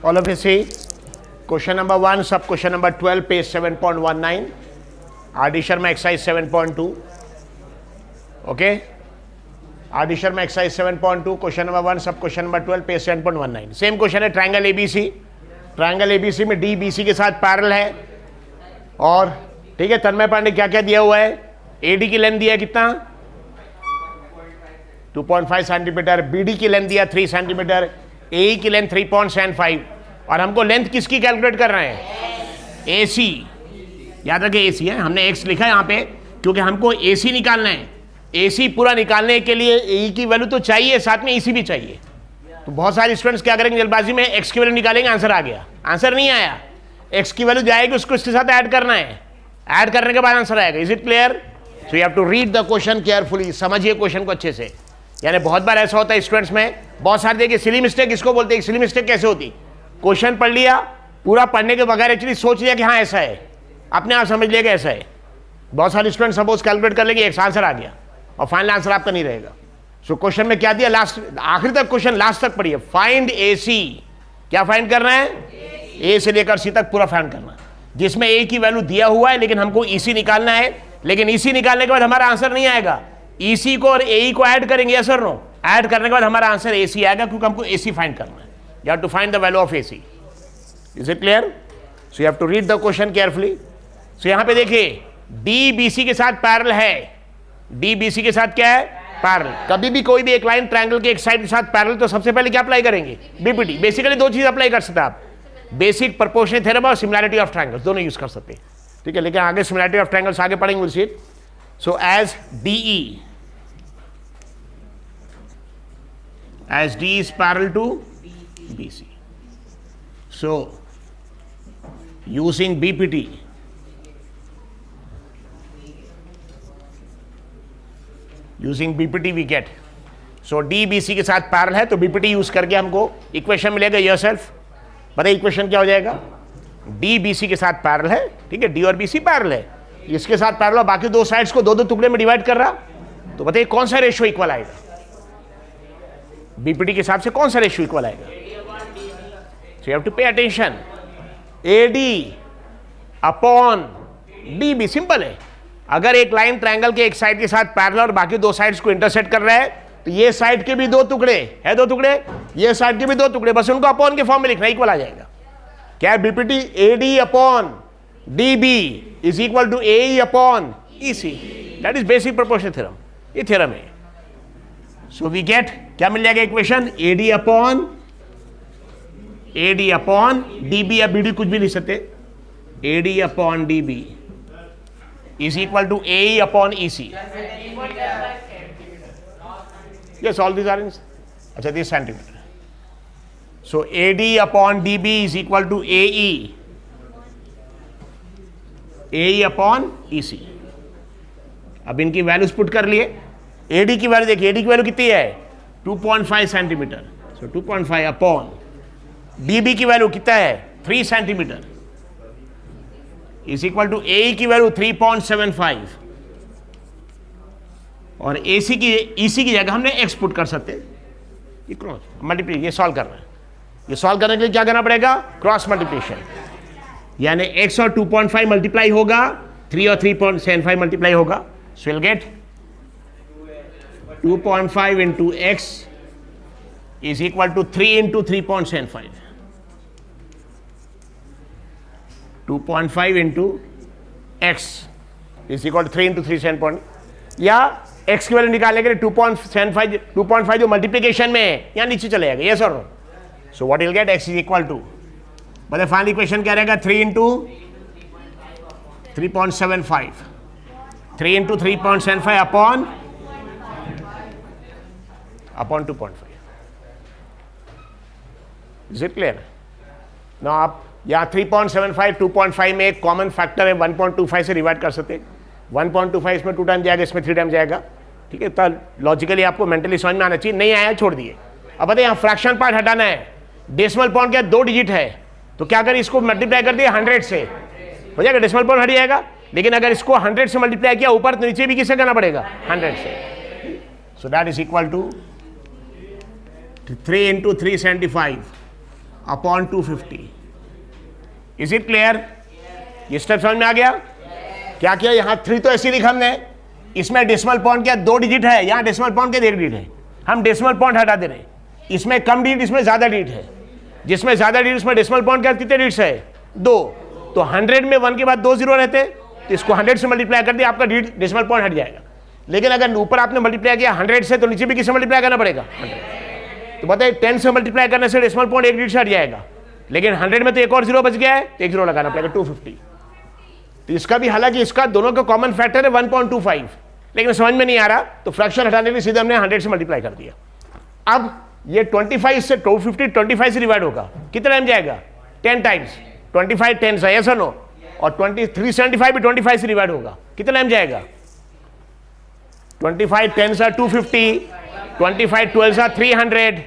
All of you see question number 1, sub question number 12, page 7.19, addition में exercise 7.2. Okay, addition में exercise 7.2, question number 1, sub question number 12, page 7.19. Same question है triangle ABC. triangle ABC में DBC के साथ parallel है और ठीक है, तन्मय पांडे क्या क्या दिया हुआ है, AD की लेंथ दिया कितना 2.5 सेंटीमीटर, BD की लेंथ दिया 3 सेंटीमीटर, AE की लेंथ 3.75 और हमको लेंथ किसकी कैलकुलेट कर रहे हैं, AC. याद रखें AC है, हमने X लिखा है यहाँ पे क्योंकि हमको AC निकालना है. AC पूरा निकालने के लिए AE की वैल्यू तो चाहिए, साथ में EC भी चाहिए. तो बहुत सारे स्टूडेंट्स क्या करेंगे, जल्दबाजी में X की वैल्यू निकालेंगे, आंसर आ गया. आंसर नहीं आया, X की वैल्यू जाएगी, उसको इसके साथ ऐड करना है, ऐड करने के बाद आंसर आएगा. Is it clear? So you have to read the question carefully. समझिए क्वेश्चन को अच्छे से. यानी बहुत बार ऐसा होता है स्टूडेंट्स में, बहुत सारे देखिए सिली मिस्टेक इसको बोलते हैं. सिली मिस्टेक कैसे होती, क्वेश्चन पढ़ लिया, पूरा पढ़ने के बगैर एक्चुअली सोच लिया कि हाँ ऐसा है, अपने आप समझ लिया कि ऐसा है. बहुत सारे स्टूडेंट सपोज कैलकुलेट कर लेंगे, एक आंसर आ गया और फाइनल आंसर आपका नहीं रहेगा. सो क्वेश्चन में क्या दिया, लास्ट आखिर तक क्वेश्चन लास्ट तक पढ़िए. Find AC. क्या फाइंड करना है, A से लेकर C तक पूरा फाइंड करना है, जिसमें A की वैल्यू दिया हुआ है लेकिन हमको EC निकालना है. लेकिन EC निकालने के बाद हमारा आंसर नहीं आएगा, EC को और AE को ऐड करेंगे. यस और नो? ऐड करने के बाद हमारा आंसर AC आएगा क्योंकि हमको AC फाइंड करना है. You have to find the value of AC. Is it clear? So you have to read the question carefully. So यहां पे देखिए DBC के साथ पैरेलल है. DBC के साथ क्या है, पैरेलल. कभी भी कोई भी एक लाइन ट्रायंगल के एक साइड के साथ पैरेलल तो सबसे पहले क्या अप्लाई करेंगे, BPT. बेसिकली दो चीज अप्लाई कर सकते हैं आप, बेसिक प्रोपोर्शनल थ्योरम और सिमिलैरिटी ऑफ ट्रायंगल्स, दोनों यूज कर सकते हैं. ठीक है, लेकिन आगे सिमिलैरिटी ऑफ ट्रायंगल्स आगे पढ़ेंगे, will see it. So as DE, as D is parallel to BC, so using BPT, we get, so DBC के साथ पैरेलल है तो BPT यूज करके हमको इक्वेशन मिलेगा. योरसेल्फ बताइए इक्वेशन क्या हो जाएगा, DBC के साथ पैरेलल है, ठीक है, D और BC पैरेलल है, इसके साथ पैरेलल, बाकी दो साइड्स को दो दो टुकड़े में डिवाइड कर रहा. तो बताइए कौन सा रेशियो इक्वल आएगा, BPT के हिसाब से कौन सा रेशियो इक्वल आएगा. So you have to pay attention. AD upon DB simple है. अगर एक लाइन ट्रायंगल के एक साइड के साथ पैरेलल और बाकी दो साइड्स को इंटरसेक्ट कर रहा है तो ये साइड के भी दो टुकड़े है, दो टुकड़े, ये साइड के भी दो टुकड़े, बस उनको अपॉन के फॉर्म में लिखना, इक्वल आ जाएगा. क्या है, BPT AD upon DB is equal to AE upon EC. That is basic proportional theorem, ये थ्योरम है. सो वी गेट क्या मिल जाएगा इक्वेशन, AD अपॉन DB या BD कुछ भी लिख सकते, AD upon DB is equal to AE upon EC. Yes, all these are in, अच्छा this centimeter. So AD upon DB is equal to AE upon EC. अब इनकी values put कर लिए. AD की वैल्यू देखिए, AD की value कितनी है 2.5 सेंटीमीटर. सो 2.5 अपॉन DB की वैल्यू कितना है 3 centimetre is equal to AE की वैल्यू 3.75 और EC की जगह हमने X पुट कर सकते हैं. ये क्रॉस मल्टीप्लाई, ये सॉल्व कर रहे हैं. ये सॉल्व करने के लिए क्या करना पड़ेगा, क्रॉस मल्टीप्लिकेशन. यानी X और 2.5 मल्टीप्लाई होगा, 3 और 3.75 मल्टीप्लाई होगा. So will get 2.5 into X is equal to 3 into 3.75. 2.5 into X is equal to 3 into 3.75, या X की वैल्यू निकालने के लिए 2.5 जो मल्टीप्लिकेशन में है यहाँ नीचे चले जाएगा. यस और no? So what will get, X is equal to, मतलब फाइनल इक्वेशन क्या रहेगा, 3 into 3.75, 3 into 3.75 upon 2.5. Is it clear? ना आप यहाँ 3.75 2.5 में एक कॉमन फैक्टर है, 1.25 से डिवाइड कर सकते हैं. 1.25 इसमें 2 टाइम जाएगा, इसमें 3 टाइम जाएगा. ठीक है, तो लॉजिकली आपको मेंटली समझ में आना चाहिए. नहीं आया छोड़ दिए. अब बताइए यहाँ फ्रैक्शन पार्ट हटाना है, डेसिमल पॉइंट क्या 2 डिजिट है, तो क्या करें, इसको मल्टीप्लाई कर दिए 100 से, हो जाएगा, डेसिमल पॉइंट हट जाएगा. लेकिन अगर इसको 100 से मल्टीप्लाई किया ऊपर तो नीचे भी किससे करना पड़ेगा, 100 से. So that is equal to 3 into 375 upon 250. Is it clear? ये स्टेप समझ में आ गया? क्या किया यहाँ 3 तो ऐसे लिखा हमने, इसमें डेसिमल पॉइंट क्या 2 डिजिट है, यहाँ डेसिमल पॉइंट के 1 डिजिट है, हम डेसिमल पॉइंट हटा दे रहे हैं. इसमें कम डिजिट, इसमें ज्यादा डिजिट है, जिसमें ज्यादा डिजिट उसमें डेसिमल पॉइंट क्या कितने डिजिट्स है 2. तो 100 में 1 के बाद 2 जीरो रहते, तो इसको 100 से मल्टीप्लाई कर दिया, आपका डिजिट डेसिमल पॉइंट हट जाएगा. लेकिन अगर ऊपर आपने मल्टीप्लाई किया 100 से, तो नीचे भी किससे मल्टीप्लाई करना पड़ेगा 100. तो बताइए 10 से मल्टीप्लाई करने से डेसिमल पॉइंट 1 डिजिट से हट जाएगा, लेकिन 100 में तो एक और जीरो बच गया है, तो 1 जीरो लगाना पड़ेगा 250. तो इसका भी, हालांकि इसका दोनों का कॉमन फैक्टर है 1.25, लेकिन समझ में नहीं आ रहा, तो फ्रैक्शन हटाने के लिए सीधे हमने 100 से मल्टीप्लाई कर दिया. अब ये 25 से 250 25 से डिवाइड होगा, कितना टाइम जाएगा 10 टाइम्स, 25 10 है, यस और नो. और 375 भी 25 से डिवाइड होगा, कितना टाइम जाएगा 25 10 are 250, 25 12 are 300,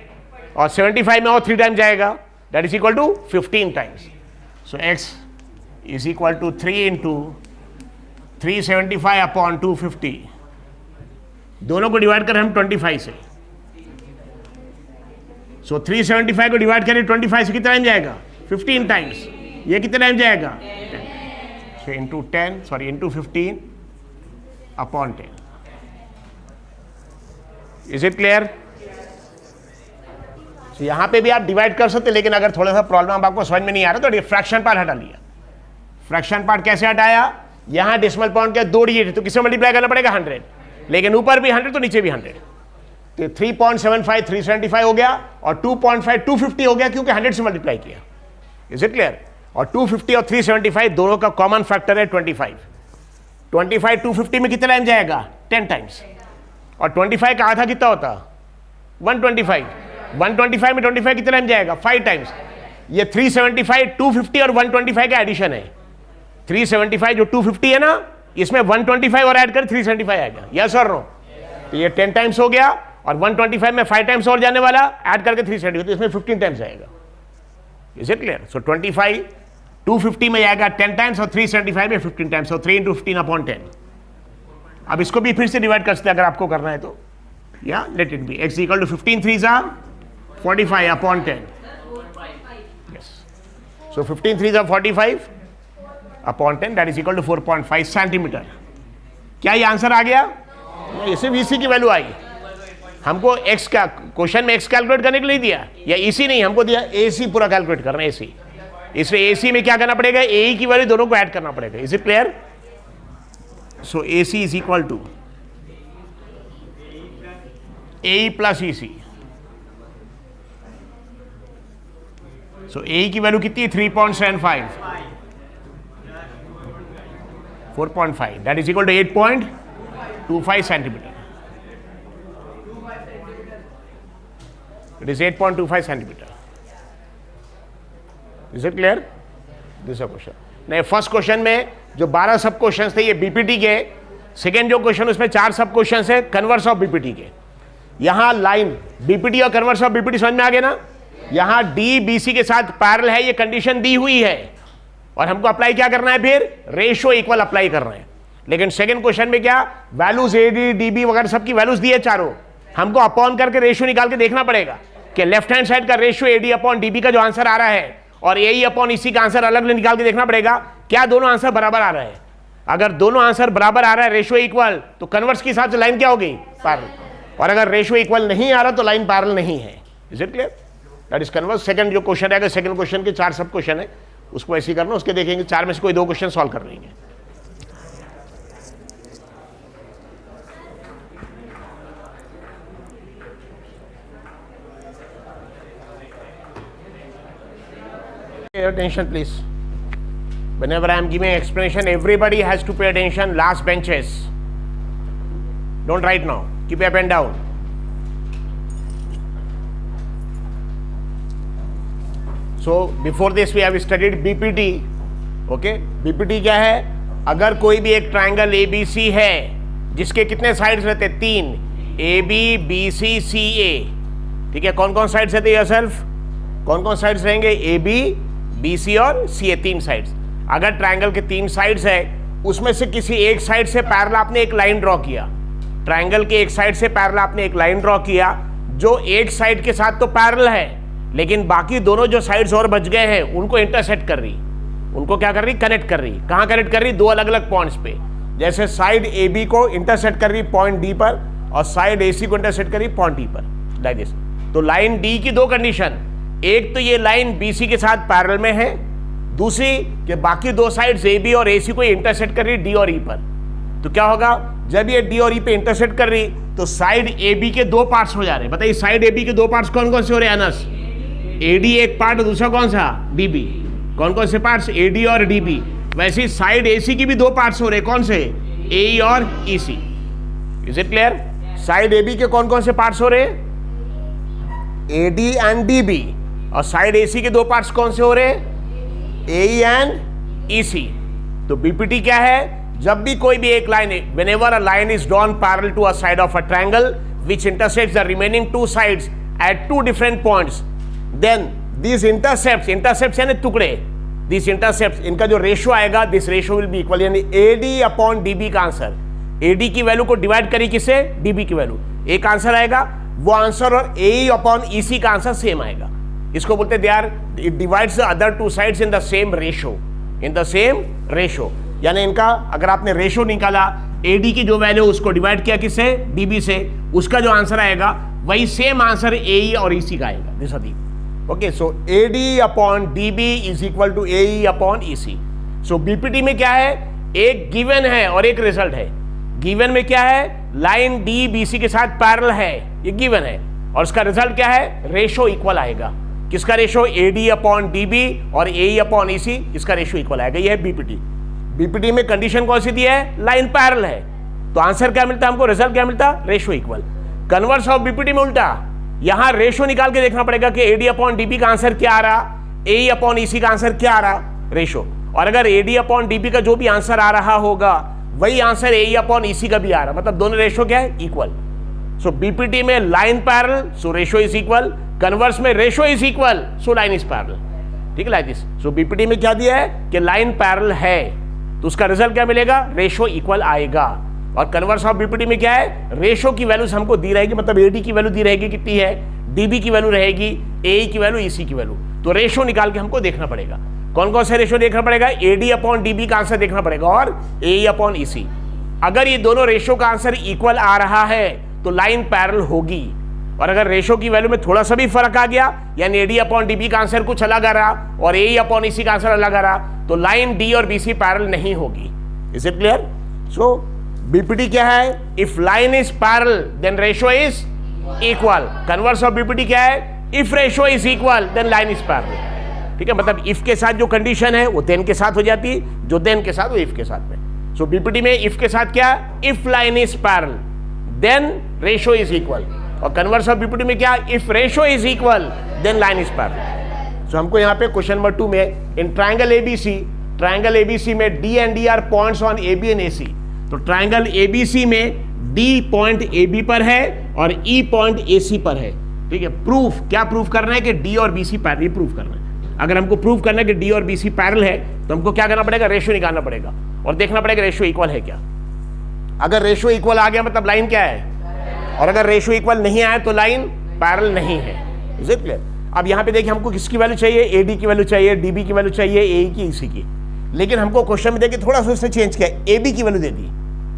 और 75 में और 3 टाइम जाएगा, that is equal to 15 times. So x is equal to 3 into 375 upon 250. दोनों को डिवाइड करें हम 25 से. सो 375 को डिवाइड करें 25 से, कितना टाइम जाएगा 15 टाइम्स. ये कितना टाइम जाएगा 10. So into 10 sorry into 15 upon 10. Is it clear? यहां पे भी आप डिवाइड कर सकते, लेकिन अगर थोड़ा सा प्रॉब्लम आपको समझ में नहीं आ रहा तो फ्रैक्शन पार्ट हटा लिया. फ्रैक्शन पार्ट कैसे हटाया? यहां डेसिमल पॉइंट क्या 2 डिजिट है, तो किससे मल्टीप्लाई करना पड़ेगा 100, लेकिन ऊपर भी 100 तो नीचे भी 100. तो 3.75 375 हो गया, और 2.5 250 हो गया, क्योंकि 100 से मल्टीप्लाई किया. Is it clear? और 250 और 375 दोनों का कॉमन फैक्टर है 25. 25 250 में कितना टाइम जाएगा 10 टाइम्स, और 25 का आधा कितना होता 125. 125 में 25 कितना टाइम जाएगा 5 टाइम्स. ये 375 250 और 125 का एडिशन है. 375 जो 250 है ना, इसमें 125 और ऐड कर 375 आएगा, यस और नो. तो ये 10 टाइम्स हो गया, और 125 में 5 टाइम्स और जाने वाला, ऐड करके 375, तो इसमें 15 टाइम्स आएगा. Is it clear? सो 25 250 में जाएगा 10 टाइम्स, और 375 में 15 टाइम्स, और 3 इंटू 15 अपॉन 10. अब इसको भी फिर से डिवाइड कर सकते हैं अगर आपको करना है तो, या let it be x equal to 15 3 जा 45 अपॉन 10. यस, सो 15 3 जा 45 upon 10, that is equal to 4.5 centimetre. क्या ये आंसर आ गया? इसे VC की वैल्यू आई. हमको x का क्वेश्चन में x कैलकुलेट करने के लिए दिया, या EC नहीं, हमको दिया AC पूरा कैलकुलेट करना है AC. इसलिए AC में क्या करना पड़ेगा, AE की वैल्यू दोनों को ऐड करना पड़ेगा. Is it clear? So AC is equal to AE plus EC. So AE की वैल्यू कितनी है 3.75, 4.5, that is equal to 8.25 centimeter. It is 8.25 centimeter. Is it clear? This is a question. नहीं, first question में जो 12 सब question थे ये BPT के. सेकेंड जो क्वेश्चन उसमें 4 सब क्वेश्चन है कन्वर्स ऑफ बीपीटी के. यहां लाइन बीपीटी और कन्वर्स ऑफ बीपीटी समझ में आ गया ना. यहां डी बीसी के साथ पैरेलल है, ये कंडीशन दी हुई है, और हमको अप्लाई क्या करना है, फिर रेशियो इक्वल अप्लाई करना है. लेकिन सेकेंड क्वेश्चन में क्या, वैल्यूज एडी डीबी वगैरह सबकी वैल्यूज दी है चारों, हमको अपॉन करके रेशियो निकाल के देखना पड़ेगा कि लेफ्ट हैंड साइड का रेशियो एडी अपॉन डीबी का जो आंसर आ रहा है, और एई अपॉन इसी का आंसर अलग निकाल के देखना पड़ेगा क्या दोनों आंसर बराबर आ रहा है. अगर दोनों आंसर बराबर आ रहा है, रेशियो इक्वल, तो कन्वर्स के हिसाब से लाइन क्या होगी, पैरेलल. और अगर रेशियो इक्वल नहीं आ रहा तो लाइन पैरेलल नहीं है. Is it clear? That is converse. Second जो क्वेश्चन है, सेकंड क्वेश्चन के 4 सब क्वेश्चन है, उसको ऐसे ही करना, उसके देखेंगे 4 में से कोई 2 क्वेश्चन सॉल्व कर लेंगे. Pay attention please. Whenever I am giving explanation, everybody has to pay attention. Last benches, don't write now, keep up and down. So before this we have studied BPT. Okay, BPT क्या है, अगर कोई भी एक triangle ABC है जिसके कितने sides रहते हैं, 3, AB BC CA. ठीक है, कौन कौन साइड्स रहते हैं योरसेल्फ, कौन कौन साइड्स रहेंगे, AB BC और CA, 3 साइड्स. अगर ट्राइंगल के 3 साइड्स है, उसमें से किसी एक साइड से पैरेलल आपने एक लाइन ड्रॉ किया, ट्राइंगल के एक साइड से पैरेलल आपने एक लाइन ड्रॉ किया, जो एक साइड के साथ तो पैरेलल है, लेकिन बाकी दोनों जो साइड्स और बच गए हैं उनको इंटरसेक्ट कर रही, उनको क्या कर रही, कनेक्ट कर रही। कहाँ कनेक्ट कर रही, दो अलग अलग पॉइंट्स पे। जैसे साइड ए बी को इंटरसेक्ट कर रही पॉइंट डी पर, और साइड ए सी को इंटरसेक्ट कर रही पॉइंट डी पर, लाइक दिस। तो लाइन डी की दो कंडीशन, एक तो ये लाइन बी सी के साथ पैरेलल में है, दूसरी कि बाकी दो साइड्स ए बी और ए सी को इंटरसेक्ट कर रही डी और ई पर। तो क्या होगा, जब ये डी और ई पे इंटरसेक्ट कर रही तो साइड ए बी के दो पार्ट्स हो जा रहे हैं। बताइए साइड ए बी के दो पार्ट्स कौन कौन से हो रहे हैं अनस? ए डी एक पार्ट और दूसरा कौन सा, डी बी। कौन कौन से पार्ट्स, ए डी और डी बी। वैसे ही साइड ए सी की भी दो पार्ट्स हो रहे हैं, कौन से, ए ई और E C. Is it clear? Side A B के कौन कौन से पार्ट्स हो रहे हैं, A D and D B. और साइड ए सी के दो पार्ट्स कौन से हो रहे हैं, ए ई एंड ई सी। तो बीपीटी क्या है, जब भी कोई भी एक line, whenever a line is drawn parallel to a side of a triangle which intersects the remaining two sides at two different points, then these intercepts यानी टुकड़े, these intercepts, इनका जो रेशियो आएगा, this ratio will be equal, यानी AD upon DB का answer, AD की value को divide करी किससे, DB की वैल्यू, एक आंसर आएगा, वो आंसर और AE अपॉन EC का आंसर सेम आएगा। इसको बोलते हैं it divides the other two sides in the same ratio, यानी इनका अगर आपने रेशो निकाला, एडी की जो वैल्यू उसको डिवाइड किया किससे, डीबी से, उसका जो आंसर आएगा वही सेम आंसर एई और ईसी का आएगा। This are okay. So AD upon DB is equal to AE upon EC. So BPT में क्या है, एक गिवन है और एक रिजल्ट है। गिवन में क्या है, लाइन डी बीसी के साथ पैरेलल है, ये गिवन है, और उसका रिजल्ट क्या है, रेशो इक्वल आएगा। किसका रेशो, एडी अपॉन डीबी और एई अपॉन ईसी, इसका रेशो इक्वल आएगा। ये है बीपीटी। बीपीटी में कंडीशन कौन सी दी है, लाइन पैरेलल है, तो आंसर क्या मिलता है हमको, रिजल्ट क्या मिलता, ratio equal. Converse of BPT में उल्टा, यहां रेशो निकाल के देखना पड़ेगा कि एडी अपॉन डीबी का आंसर क्या आ रहा, एई अपॉन ईसी का आंसर क्या आ रहा, रेशो। और अगर एडी अपॉन डीबी का जो भी आंसर आ रहा होगा वही आंसर एई अपॉन ईसी का भी आ रहा, मतलब दोनों रेशो क्या है, इक्वल। सो बीपीटी में line parallel, so ratio is equal. Converse में ratio is equal, so line is parallel. ठीक है, लाइक दिस। सो बीपीटी में क्या दिया है कि लाइन पैरेलल है, तो उसका रिजल्ट क्या मिलेगा, रेशो इक्वल आएगा। और कन्वर्स ऑफ बीपीटी में क्या है, रेशो की वैल्यूज हमको दी रहेगी, मतलब एडी की वैल्यू दी रहेगी कितनी है, डीबी की वैल्यू रहेगी, एई की वैल्यू, ईसी की वैल्यू। तो रेशो निकाल के हमको देखना पड़ेगा। कौन कौन से रेशो देखना पड़ेगा, एडी अपॉन डीबी का आंसर देखना पड़ेगा और एई अपॉन ईसी। अगर ये दोनों रेशो का आंसर इक्वल आ रहा है तो लाइन पैरेलल होगी, और अगर रेशो की वैल्यू में थोड़ा सा भी फर्क आ गया, यानी एडी अपॉन डीबी का आंसर कुछ अलग आ रहा और एई अपॉन ईसी का आंसर अलग आ रहा, तो लाइन डी और बीसी पैरेलल नहीं होगी। Is it clear? So BPT क्या है, if line is parallel then ratio is equal. Converse of BPT क्या है, if ratio is equal then line is parallel. ठीक है, मतलब इफ के साथ जो कंडीशन है वो देन के साथ हो जाती है, जो देन के साथ वो इफ के साथ में। सो बीपीटी में इफ के साथ क्या, if line is parallel then ratio is equal. और कन्वर्स ऑफ बीपीटी में क्या, if ratio is equal then line is parallel. So हमको यहाँ पे क्वेश्चन नंबर 2 में इन ट्राइंगल एबीसी में D and D are points on AB and AC. तो triangle ABC में डी पॉइंट एबी पर है और ई पॉइंट एसी पर है। ठीक है, प्रूफ क्या प्रूफ करना है कि डी और बीसी पैरेलल, ये प्रूफ करना है। अगर हमको प्रूफ करना है कि डी और बीसी पैरेलल है तो हमको क्या करना पड़ेगा, रेशो निकालना पड़ेगा और देखना पड़ेगा रेशो इक्वल है क्या। अगर रेशो इक्वल आ गया मतलब लाइन क्या है, और अगर रेशो इक्वल नहीं आया तो लाइन पैरेलल नहीं है। Is it clear? अब यहाँ पे देखिए हमको किसकी वैल्यू चाहिए, एडी की वैल्यू चाहिए, डीबी की वैल्यू चाहिए, एई की, ईसी की। लेकिन हमको क्वेश्चन में देखिए थोड़ा सा उसने चेंज किया, एबी की वैल्यू दे दी।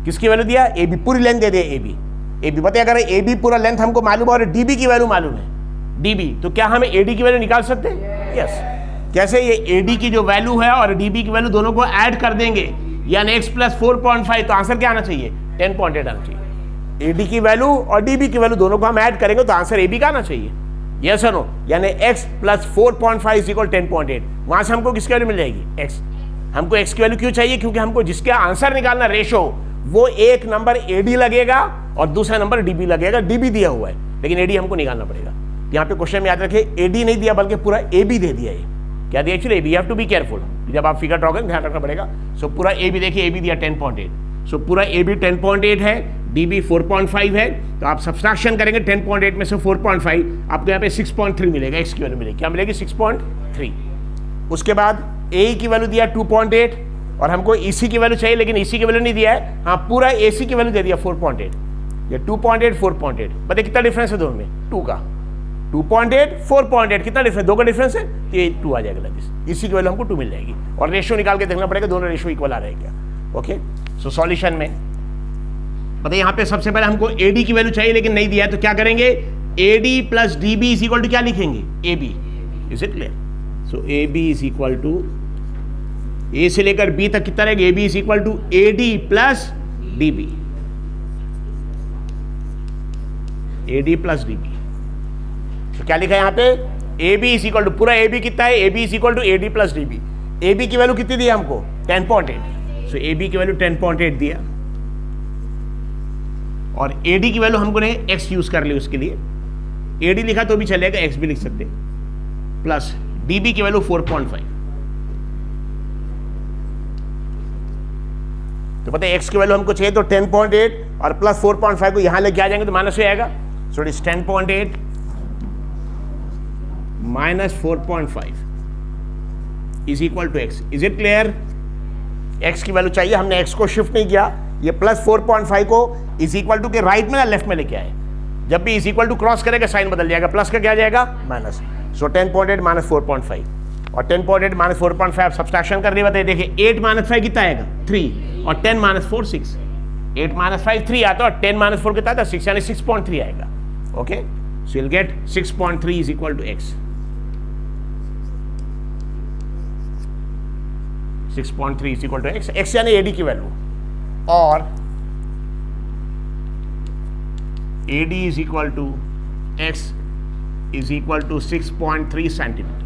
किसकी वैल्यू दिया, एबी, पूरी लेंथ दे दिया एबी। बताइए अगर एबी पूरा लेंथ हमको मालूम है और डीबी की वैल्यू मालूम है, डीबी, तो क्या हम एडी की वैल्यू निकाल सकते हैं? यस। कैसे, ये एडी की जो वैल्यू है और डीबी की वैल्यू दोनों को ऐड कर देंगे, यानी x + 4.5, तो आंसर क्या आना चाहिए, 10.8 आना चाहिए। एडी की वैल्यू और डीबी की वैल्यू दोनों को हम ऐड करेंगे तो आंसर एबी का आना चाहिए। यस और नो, यानी x + 4.5 = 10.8। वहां से हमको किसकी वैल्यू मिल जाएगी, x। हमको x की वैल्यू क्यों चाहिए, क्योंकि हमको जिसका आंसर निकालना रेशो, वो एक नंबर एडी लगेगा और दूसरा नंबर डीबी लगेगा। डीबी दिया हुआ है लेकिन एडी हमको निकालना पड़ेगा। यहाँ पे क्वेश्चन में याद रखिए, एडी नहीं दिया बल्कि पूरा एबी दे दिया है। क्या दिया actually, AB. You have to be careful जब आप फिगर ड्रॉ करें, ध्यान रखना पड़ेगा। सो पूरा एबी देखिए, एबी दिया 10.8, सो पूरा एबी 10.8 है, डीबी 4.5 है, तो आप सब्सट्रैक्शन करेंगे 10.8 में से 4.5, आपको यहाँ पे 6.3 मिलेगा, एक्स की वैल्यू मिलेगी, क्या मिलेगी, 6.3। उसके बाद ए की वैल्यू दिया 2.8 और हमको ईसी की वैल्यू चाहिए, लेकिन ईसी की वैल्यू नहीं दिया है, हाँ पूरा एसी की वैल्यू दे दिया 4.8। ये 2.8 4.8, पता कितना डिफरेंस है दोनों में? 2 का। 2.8 4.8 कितना डिफरेंस? 2 का डिफरेंस है, तो ये 2 आ जाएगा लगभग। इसी की वैल्यू हमको 2 मिल जाएगी और रेशियो निकाल के देखना पड़ेगा दोनों रेशियो इक्वल आ रहे हैं क्या। ओके, सो सॉल्यूशन में बताइए यहाँ पे सबसे पहले हमको AD की वैल्यू चाहिए लेकिन नहीं दिया है, तो क्या करेंगे? AD plus DB is equal to क्या लिखेंगे? AB। Is it clear? So AB is equal to A से लेकर B तक कितना रहेगा? AB is equal to AD plus DB। AD plus DB, तो क्या लिखा है यहाँ पे? AB इज इक्वल टू, पूरा AB कितना है? AB is equal to AD plus DB। AB की वैल्यू कितनी दी है हमको? 10.8। सो AB की वैल्यू 10.8 दिया और AD की वैल्यू हमको ने x यूज कर ली उसके लिए। AD लिखा तो भी चलेगा, x भी लिख सकते, प्लस DB की वैल्यू 4.5। तो पता है x की वैल्यू हमको चाहिए तो 10.8 और प्लस 4.5 को यहां लेके आ जाएंगे तो माइनस हो जाएगा। So it is 10.8 minus 4.5 is equal to x। Is it clear? x की वैल्यू चाहिए, हमने x को शिफ्ट नहीं किया, ये प्लस 4.5 को इज इक्वल टू के राइट में ना लेफ्ट में लेके आए। जब भी इज इक्वल टू क्रॉस करेगा साइन बदल जाएगा, प्लस का क्या जाएगा? माइनस। सो 10.8 माइनस 4.5 और 10.8 माइनस 4.5 सब्सट्रैक्शन करनी बताइए। देखिए 8 माइनस 5 कितना आएगा? 3 और 10 माइनस 4 6। 8 माइनस 5 3 आता और 10 माइनस 4 कितना आता? 6, यानी 6.3 आएगा। Okay, so you'll get 6.3 is equal to x। 6.3 is equal to x, x यानी AD की वैल्यू, और AD is equal to x is equal to 6.3 centimetre.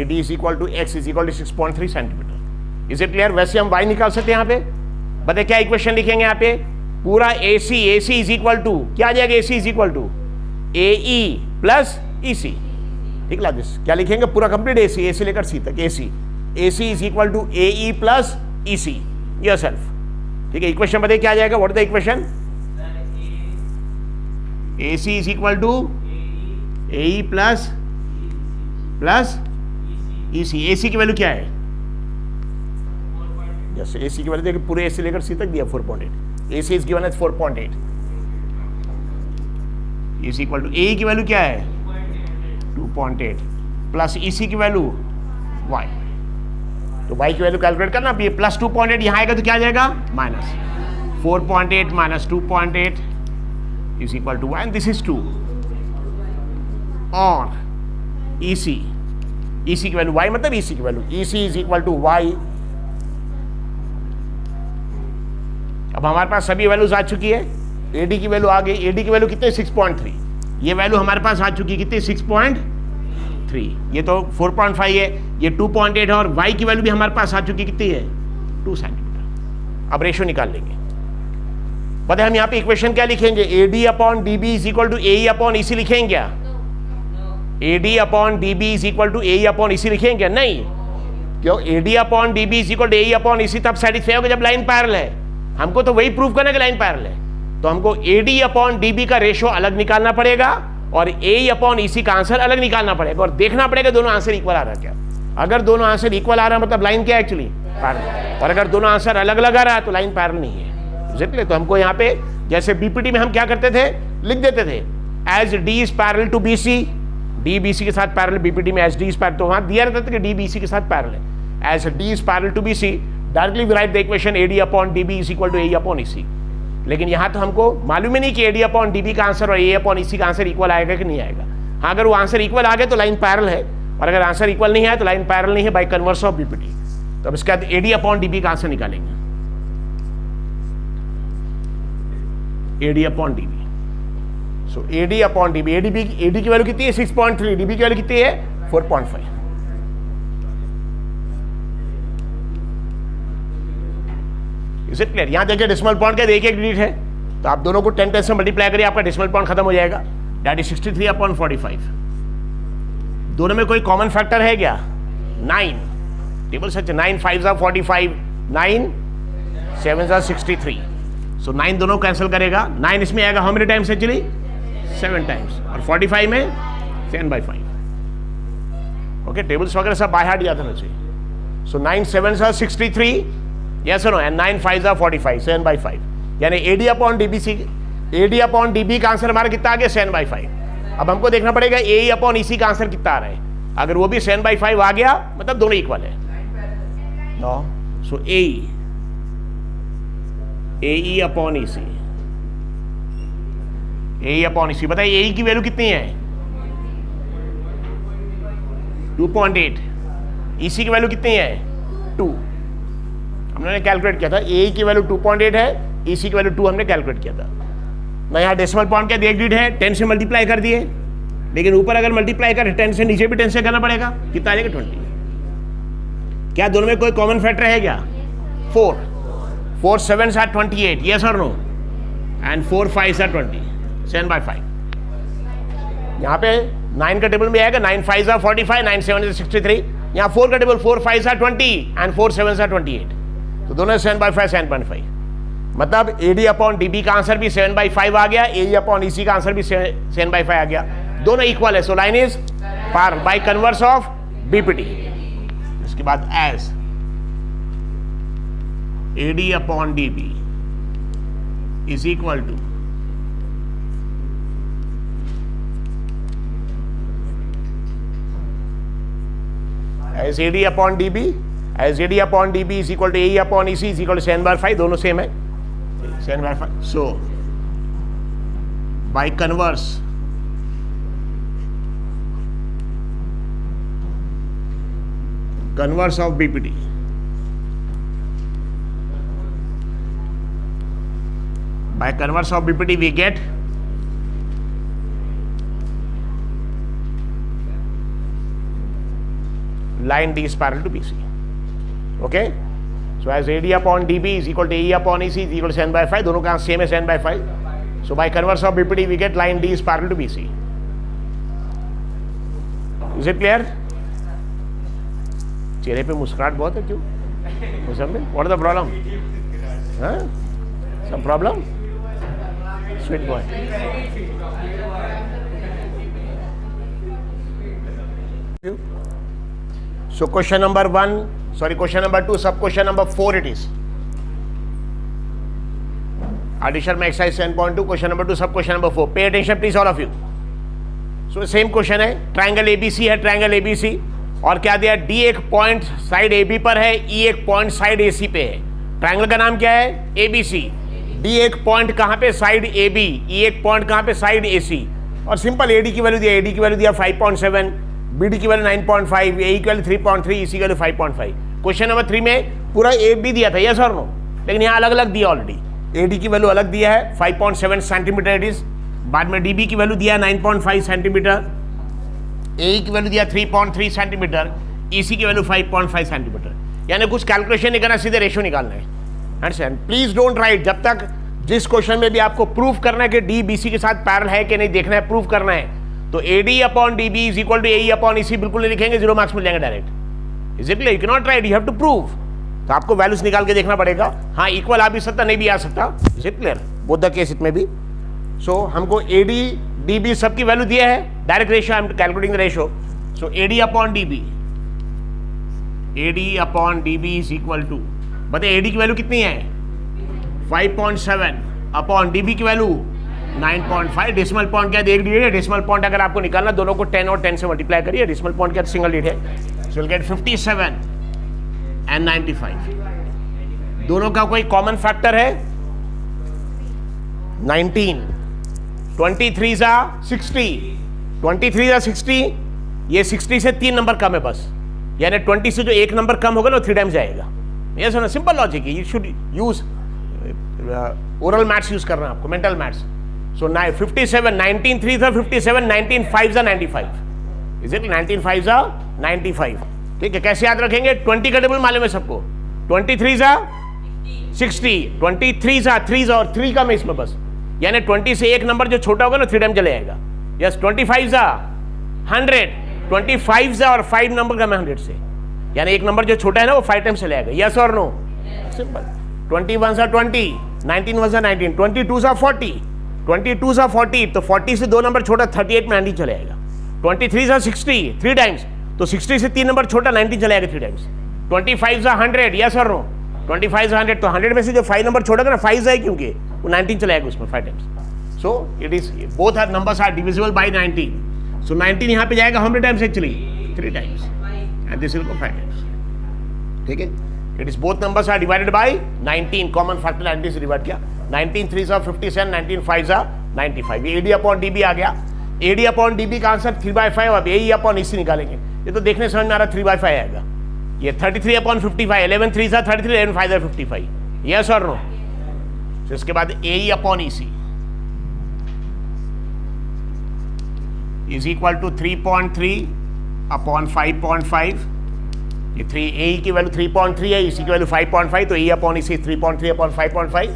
AD is equal to x is equal to 6.3 centimetre. Is it clear? वैसे हम y निकाल सकते हैं यहाँ पे। बताइए क्या इक्वेशन लिखेंगे यहाँ पे? पूरा AC इज इक्वल टू क्या आ जाएगा? AC is equal to AE plus EC। ठीक है, क्या लिखेंगे? पूरा कंप्लीट AC लेकर C तक AC is equal to AE plus EC yourself. ठीक है, इक्वेशन बताइए क्या आ जाएगा? What is the equation? AC is equal to AE plus EC। AC की वैल्यू क्या है? यस, AC की वैल्यू देखिए पूरे AC लेकर C तक दिया 4.8। AC is given as 4.8 is equal to AE की वैल्यू क्या है? 2.8 प्लस EC की वैल्यू y। तो y की वैल्यू कैलकुलेट करना, ये प्लस 2.8 यहाँ आएगा तो क्या आ जाएगा? Minus 4.8 minus 2.8 is equal to y and this is 2 और EC की वैल्यू y मतलब EC की value EC is equal to y। अब हमारे पास सभी वैल्यूज आ चुकी है। AD की वैल्यू आ गई, AD की वैल्यू कितनी? 6.3। ये वैल्यू हमारे पास आ चुकी है कितनी? 6.3। ये तो 4.5 है, ये 2.8 है और y की वैल्यू भी हमारे पास आ चुकी कितनी है? 2 सेंटीमीटर। अब रेशियो निकाल लेंगे। पता है हम यहाँ पे इक्वेशन क्या लिखेंगे? AD upon DB is equal to AE upon EC लिखेंगे क्या? AD upon DB is equal to AE upon EC लिखेंगे क्या? नहीं, क्यों? AD upon DB is equal to AE upon EC तब सेटिस्फाई होगा जब लाइन पैरेलल है। हमको तो वही प्रूव करना है कि लाइन पैरेलल है, तो हमको AD अपॉन DB का रेशियो अलग निकालना पड़ेगा और AE अपॉन EC का आंसर अलग निकालना पड़ेगा और देखना पड़ेगा दोनों आंसर इक्वल आ रहा है क्या। अगर दोनों आंसर इक्वल आ रहा है मतलब लाइन क्या है? Actually parallel. और अगर दोनों आंसर अलग अलग आ रहा है तो लाइन पैरेलल नहीं है। इसलिए तो हमको यहाँ पे जैसे BPT में हम क्या करते थे? लिख देते थे as D is parallel to BC, D BC के साथ पैरेलल। BPT में एज D इज पैरेलल, तो वहाँ दिया रहता था कि D BC के साथ पैरेलल है। As D is parallel to BC directly we write the equation AD upon DB is equal to AE upon EC। लेकिन यहाँ तो हमको मालूम ही नहीं कि AD अपॉन DB का आंसर और AE अपॉन EC का आंसर इक्वल आएगा कि नहीं आएगा। हाँ, अगर वो आंसर इक्वल आ गया तो लाइन पैरेलल है और अगर आंसर इक्वल नहीं आया तो लाइन पैरेलल नहीं है बाय कन्वर्स ऑफ BPT। तो अब इसके बाद AD अपॉन DB का आंसर निकालेंगे। AD अपॉन DB, सो AD अपॉन DB, AD की वैल्यू कितनी है? 6.3, DB की वैल्यू कितनी है? 4.5। Is it clear? यहां देखिए डेसिमल पॉइंट का एक डिजिट है, तो आप दोनों को 10 से मल्टीप्लाई करिए, आपका डेसिमल पॉइंट खत्म हो जाएगा। That is 63 upon 45। दोनों में कोई कॉमन फैक्टर है क्या? 9। टेबल सच 9 5 45, 9 7 63। सो 9 दोनों कैंसिल करेगा। 9 इसमें आएगा how many times? Actually 7 times, और 45 में 10/5। ओके, टेबल्स वगैरह सब बाय हार्ट याद होना चाहिए। सो 9 7 63, yes or no, and 9 5 45, 7/5। यानी AD upon DBC, AD upon DB का आंसर हमारा कितना आ गया 7/5। अब हमको देखना पड़ेगा AE अपॉन EC का आंसर कितना आ रहा है। अगर वो भी 7/5 आ गया मतलब दोनों इक्वल है। नो, सो AE upon EC, AE upon EC, बताइए AE की वैल्यू कितनी है 2.8, EC की वैल्यू कितनी है 2। हमने कैलकुलेट किया था AE की वैल्यू 2.8 है, EC की वैल्यू 2 हमने कैलकुलेट किया था। मैं यहाँ डेसिमल पॉइंट क्या देख लीड है 10 से मल्टीप्लाई कर दिए, लेकिन ऊपर अगर मल्टीप्लाई करें 10 से, नीचे भी 10 से करना पड़ेगा, कितना आ जाएगा 20। क्या दोनों में कोई कॉमन फैक्टर है क्या 4 7s are 28, yes or no, and 4 5s are 20, 7/5। यहाँ पे 9 का टेबल में आएगा 9 5s are 45, 9 7s are 63। यहाँ 4 का table 4 5s are 20 and 4 7s are 28, तो दोनों 7/5 7.5। मतलब AD अपॉन DB का आंसर भी 7/5 आ गया, AE अपॉन EC का आंसर भी 7/5 आ गया, दोनों इक्वल है। So line is par by converse of BPT। इसके बाद as AD upon DB is equal to as AD upon DB, as AD upon DB is equal to AE upon EC is equal to 7/5, दोनों same है 7/5। so by converse of BPT, by converse of BPT we get line D is parallel to BC. Okay, so as AD upon DB is equal to AE upon EC is equal to 7/5, दोनों का same है 7/5। so by converse of BPT we get line D is parallel to BC। is it clear? चेहरे पे मुस्कुराहट बहुत है, क्यों मुसम्मिल? what is the problem? some problem? sweet boy। So question number 1, sorry, question number 2, sub question number 4 it is. Addition में exercise 7.2, question number 2, sub question number 4. Pay attention please all of you. So same question है, triangle ABC है, triangle ABC, और क्या दिया, D एक point side AB पर है, E एक पॉइंट साइड AC पे है। ट्राइंगल का नाम क्या है ABC, D एक पॉइंट कहाँ पे साइड AB, E एक पॉइंट कहाँ पे साइड AC, और सिंपल AD की वैल्यू दिया, AD की वैल्यू दिया 5.7, BD की वैल्यू 9.5, AE की वैल्यू 3.3, EC की वैल्यू 5.5। क्वेश्चन नंबर 3 में पूरा AB दिया था, यस और नो, लेकिन यहाँ अलग अलग दिया ऑलरेडी। AD की वैल्यू अलग दिया है 5.7 सेंटीमीटर इट इज, बाद में DB की वैल्यू दिया 9.5 सेंटीमीटर, AE की वैल्यू दिया 3.3 सेंटीमीटर, EC की वैल्यू 5.5 सेंटीमीटर। यानी कुछ कैलकुलेशन नहीं करना, सीधे रेशियो निकालना है। अंडरस्टैंड? प्लीज डोंट राइट, जब तक जिस क्वेश्चन में भी आपको प्रूफ करना है कि D BC के साथ पैरेलल है कि नहीं देखना है, प्रूफ करना है, तो AD upon DB is equal to AE upon EC बिल्कुल नहीं लिखेंगे, 0 मार्क्स मिल जाएंगे direct. Is it clear? You can not write, you have to prove. तो आपको वैल्यूज निकाल के देखना पड़ेगा। हाँ, इक्वल आ भी सकता, नहीं भी आ सकता। Is it clear? Both the case it में भी। सो हमको AD DB सबकी वैल्यू दिया है, direct ratio, I am calculating the ratio. So AD upon DB, AD upon DB is equal to, बताइए AD की वैल्यू कितनी है 5.7 अपॉन DB की वैल्यू 9.5। डेसिमल पॉइंट क्या देख लीजिए, डेसिमल पॉइंट अगर आपको निकालना, दोनों को 10 और 10 से मल्टीप्लाई करिए। डेसिमल पॉइंट क्या सिंगल लीड है, सो विल गेट 57 एंड 95। दोनों का कोई कॉमन फैक्टर है 19, 23 जा 60, 23 जा 60, ये 60 से 3 नंबर कम है बस, यानी 20 से जो एक नंबर कम होगा ना 3 टाइम्स जाएगा। ये सुना, सिंपल लॉजिक है। You should use oral maths use करना है आपको, मेंटल मैथ्स। सो 57, 19 3 था 57, 19 5 जा 95। Is it? 19 5 जा 95। ठीक है, कैसे याद रखेंगे? 20 का टेबल मालूम है सबको, 23 जा 60, 23 जा 3 जा और 3 का में इसमें बस, यानी 20 से एक नंबर जो छोटा होगा ना 3 टाइम चले जाएगा। यस, 25 जा 100, 25 जा और 5 नंबर का में 100 से, यानी एक नंबर जो छोटा है ना वो 5 टाइम चले जाएगा। यस और नो? सिंपल। 21 जा 20, 19 1 जा 19, 22 जा 40, 22 जा 40, तो 40 से 2 नंबर छोटा 38 में 90 चले जाएगा। 23 जा 60 3 टाइम्स, तो 60 से 3 नंबर छोटा 90 चले जाएगा 3 टाइम्स। 25 जा 100, यस और नो? 25 जा 100, तो 100 में से जो 5 नंबर छोटा था ना 5 जाए, क्योंकि वो 19 चला जाएगा उसमें 5 times. So it is both are numbers are divisible by 19. So 19 यहाँ पे जाएगा how many times actually? 3 times. And this will go 5 times. ठीक है? It is both numbers are divided by 19. Common factor 19 से डिवाइड किया. 19 3s are 57, 19 5s are 95. ये AD upon DB आ गया. AD upon DB का आंसर 3/5. अब AE upon EC निकालेंगे. ये तो देखने समझ में आ रहा 3/5 आएगा. ये 33 upon 55. 11 3s are 33, 11 5s are 55. Yes or no? So इसके बाद AE upon EC is equal to 3.3 upon 5.5. ये 3 AE की वैल्यू 3.3 है, EC की वैल्यू 5.5, तो AE upon EC 3.3 upon 5.5.